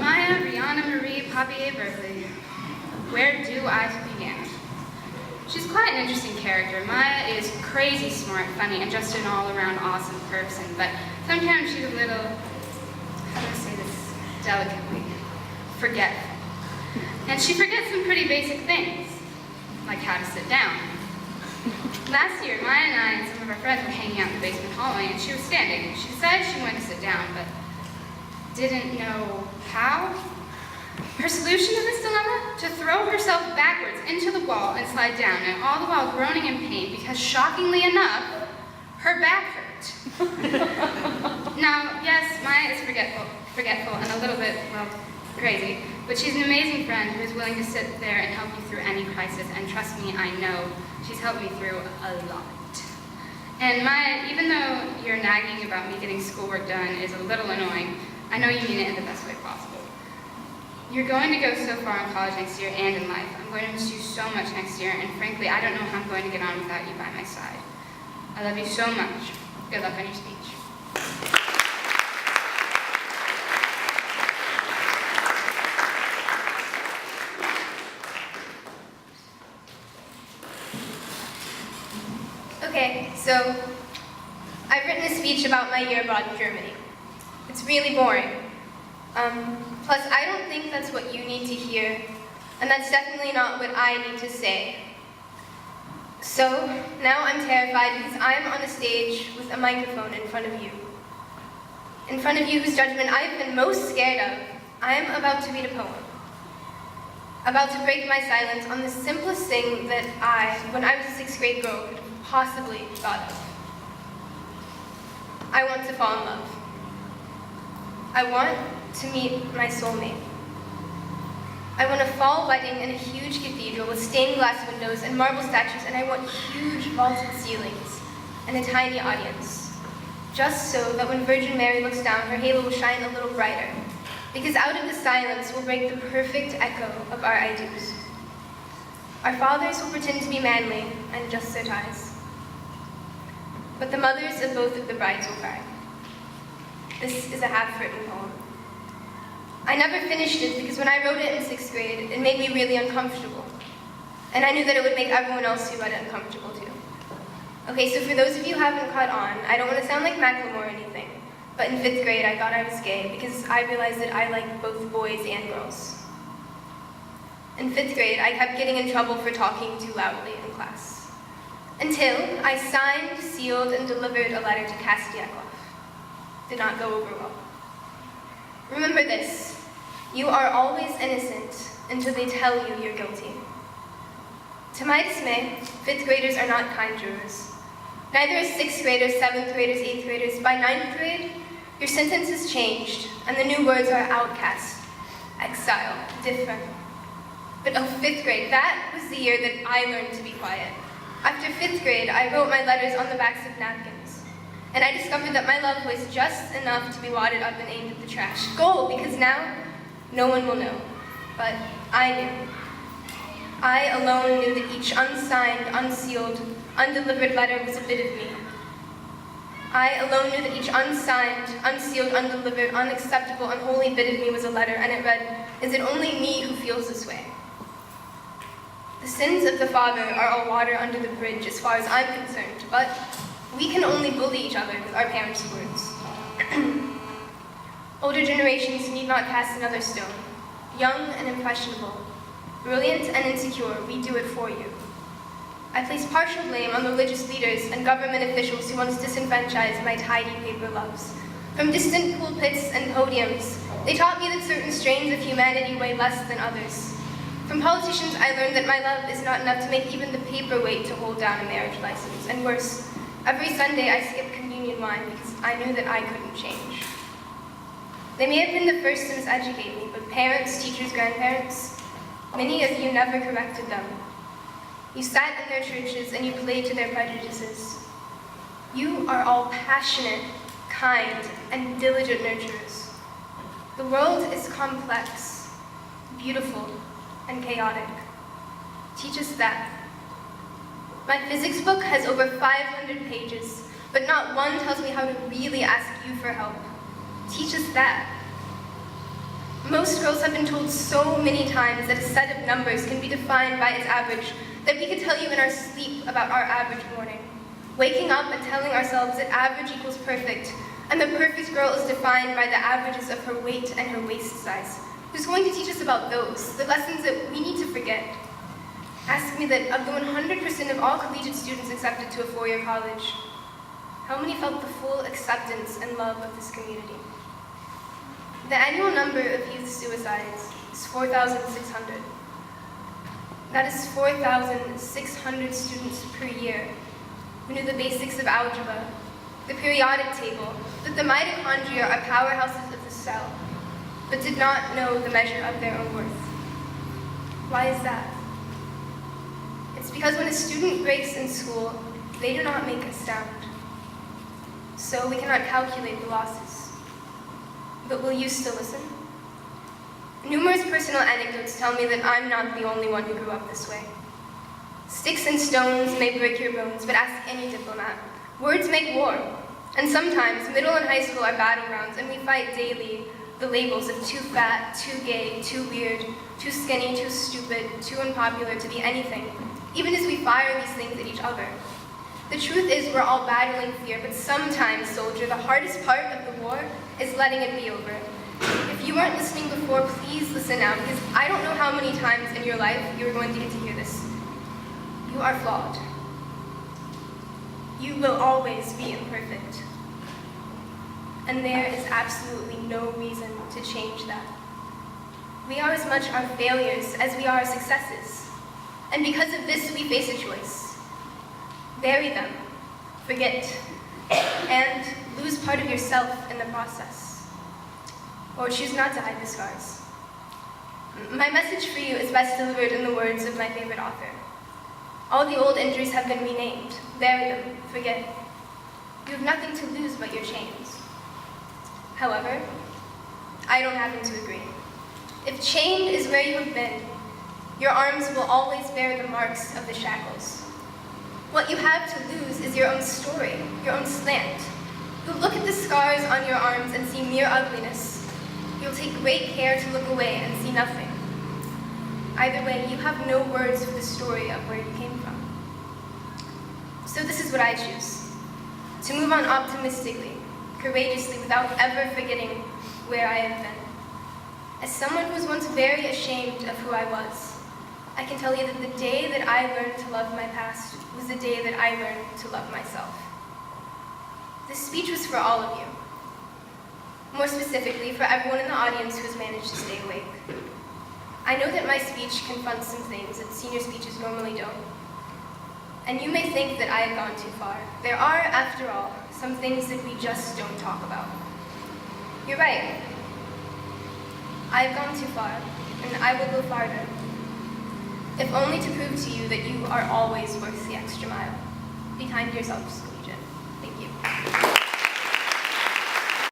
Maya Rihanna Marie Papier Berkley. Where do I begin? She's quite an interesting character. Maya is crazy smart, funny, and just an all-around awesome person, but sometimes she's a little, how do I say this delicately, forgetful. And she forgets some pretty basic things, like how to sit down. Last year, Maya and I and some of our friends were hanging out in the basement hallway, and she was standing. She decided she wanted to sit down, but didn't know how. Her solution to this dilemma? To throw herself backwards into the wall and slide down, and all the while groaning in pain because, shockingly enough, her back hurt. Now, yes, Maya is forgetful and a little bit, well, crazy, but she's an amazing friend who is willing to sit there and help you through any crisis, and trust me, I know she's helped me through a lot. And Maya, even though your nagging about me getting schoolwork done is a little annoying, I know you mean it in the best way possible. You're going to go so far in college next year and in life. I'm going to miss you so much next year, and frankly, I don't know how I'm going to get on without you by my side. I love you so much. Good luck on your speech. Okay, so I've written a speech about my year abroad in Germany. It's really boring. Plus, I don't think that's what you need to hear, and that's definitely not what I need to say. So, now I'm terrified because I'm on a stage with a microphone in front of you. In front of you whose judgment I've been most scared of, I am about to read a poem. About to break my silence on the simplest thing that I, when I was a 6th grade girl, could have possibly thought of. I want to fall in love. I want to meet my soulmate. I want a fall wedding in a huge cathedral with stained glass windows and marble statues, and I want huge vaulted ceilings and a tiny audience, just so that when Virgin Mary looks down, her halo will shine a little brighter, because out of the silence will break the perfect echo of our I do's. Our fathers will pretend to be manly and adjust their ties, but the mothers of both of the brides will cry. This is a half-written poem. I never finished it because when I wrote it in 6th grade, it made me really uncomfortable. And I knew that it would make everyone else who read it uncomfortable too. Okay, so for those of you who haven't caught on, I don't want to sound like Macklemore or anything, but in 5th grade I thought I was gay because I realized that I liked both boys and girls. In 5th grade, I kept getting in trouble for talking too loudly in class. Until I signed, sealed, and delivered a letter to Cassidy Eckloff. Did not go over well. Remember this, you are always innocent until they tell you you're guilty. To my dismay, 5th graders are not kind jurors. Neither is 6th graders, 7th graders, 8th graders. By 9th grade, your sentence is changed, and the new words are outcast, exile, different. But oh, 5th grade, that was the year that I learned to be quiet. After 5th grade, I wrote my letters on the backs of napkins. And I discovered that my love was just enough to be wadded up and aimed at the trash. Gold, because now, no one will know. But I knew. I alone knew that each unsigned, unsealed, undelivered letter was a bit of me. I alone knew that each unsigned, unsealed, undelivered, unacceptable, unholy bit of me was a letter, and it read, "Is it only me who feels this way?" The sins of the father are all water under the bridge as far as I'm concerned, but we can only bully each other with our parents' words. Older generations need not cast another stone. Young and impressionable, brilliant and insecure, we do it for you. I place partial blame on religious leaders and government officials who once disenfranchised my tidy paper loves. From distant pulpits and podiums, they taught me that certain strains of humanity weigh less than others. From politicians, I learned that my love is not enough to make even the paperweight to hold down a marriage license, and worse, every Sunday I skipped communion wine because I knew that I couldn't change. They may have been the first to miseducate me, but parents, teachers, grandparents, many of you never corrected them. You sat in their churches and you played to their prejudices. You are all passionate, kind, and diligent nurturers. The world is complex, beautiful, and chaotic. Teach us that. My physics book has over 500 pages, but not one tells me how to really ask you for help. Teach us that. Most girls have been told so many times that a set of numbers can be defined by its average that we could tell you in our sleep about our average morning. Waking up and telling ourselves that average equals perfect, and the perfect girl is defined by the averages of her weight and her waist size. Who's going to teach us about those, the lessons that we need to forget? Ask me that of the 100% of all collegiate students accepted to a four-year college, how many felt the full acceptance and love of this community? The annual number of youth suicides is 4,600. That is 4,600 students per year who knew the basics of algebra, the periodic table, that the mitochondria are powerhouses of the cell, but did not know the measure of their own worth. Why is that? It's because when a student breaks in school, they do not make a sound. So we cannot calculate the losses. But will you still listen? Numerous personal anecdotes tell me that I'm not the only one who grew up this way. Sticks and stones may break your bones, but ask any diplomat. Words make war. And sometimes middle and high school are battlegrounds, and we fight daily the labels of too fat, too gay, too weird, too skinny, too stupid, too unpopular to be anything, even as we fire these things at each other. The truth is we're all battling fear, but sometimes, soldier, the hardest part of the war is letting it be over. If you weren't listening before, please listen now, because I don't know how many times in your life you're going to get to hear this. You are flawed. You will always be imperfect. And there is absolutely no reason to change that. We are as much our failures as we are our successes. And because of this, we face a choice. Bury them, forget, and lose part of yourself in the process. Or choose not to hide the scars. My message for you is best delivered in the words of my favorite author. All the old injuries have been renamed. Bury them, forget. You have nothing to lose but your chains. However, I don't happen to agree. If chained is where you have been, your arms will always bear the marks of the shackles. What you have to lose is your own story, your own slant. You'll look at the scars on your arms and see mere ugliness. You'll take great care to look away and see nothing. Either way, you have no words for the story of where you came from. So this is what I choose. To move on optimistically, courageously, without ever forgetting where I have been. As someone who was once very ashamed of who I was, I can tell you that the day that I learned to love my past was the day that I learned to love myself. This speech was for all of you. More specifically, for everyone in the audience who has managed to stay awake. I know that my speech confronts some things that senior speeches normally don't. And you may think that I have gone too far. There are, after all, some things that we just don't talk about. You're right. I have gone too far, and I will go farther. If only to prove to you that you are always worth the extra mile. Be kind to yourselves, collegiate. Thank you.